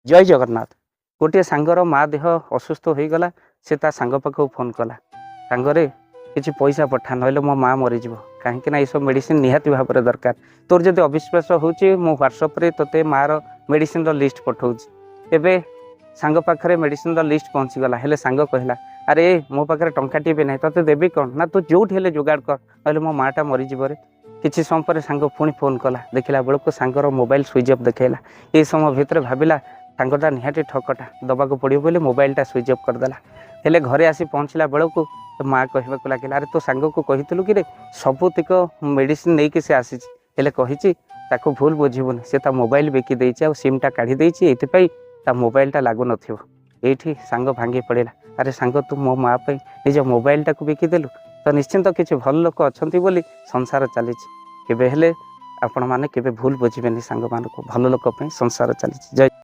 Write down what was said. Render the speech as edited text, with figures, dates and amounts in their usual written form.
जय जगन्नाथ। गोटे सांगर माँ देह असुस्थ हो गला से ता सांग पाखु फोन कला सांगरे किसी पैसा पठा ना मो माँ मरीज कहीं ये सब मेडिसिन निहाती भाव में दरकार तोर जब अविश्वास होची मो व्हाट्सएप रे तोते मार मेडिसिन लिस्ट पठाऊँ एबे सांग पाखे मेडिसिन लिस्ट पहुँची गला हेले सांग कहला अरे मो पाखे टंकाटी भी ना तोते देवी कौन ना तू जो जोगाड़ कर ना मो माटा मरीज रे किसी समय पर सांग पुणी फोन कला देखला बेलू सांगर मोबाइल स्विच अफ देखला ये समय भितर भाविला सांगटा निहाटी ठकटा दबा को पड़ो बोले मोबाइलटा स्विच अफ करदेला हेले घरे आसी पहुँचला बेलू माँ कहवाक लगे अरे तो सांग को कही कि सबुतिक मेडिसिन नहीं कि से आसी कही भूल बुझुनि से मोबाइल बिकी देछि आ सिमटा काढ़ी देछि एथिपाई ता मोबाइलटा लागू नथिबो एठी सांग भांगी पड़ेला अरे सांग तू मो माँ पे निज मोबाइलटा को बिकिदेलु तो निश्चिंत किसी भल लोक अच्छा बोली संसार चली केबे हेले आपण माने केबे भूल बुझिबेनि सांग मानको भल लोक पे संसार चली जय।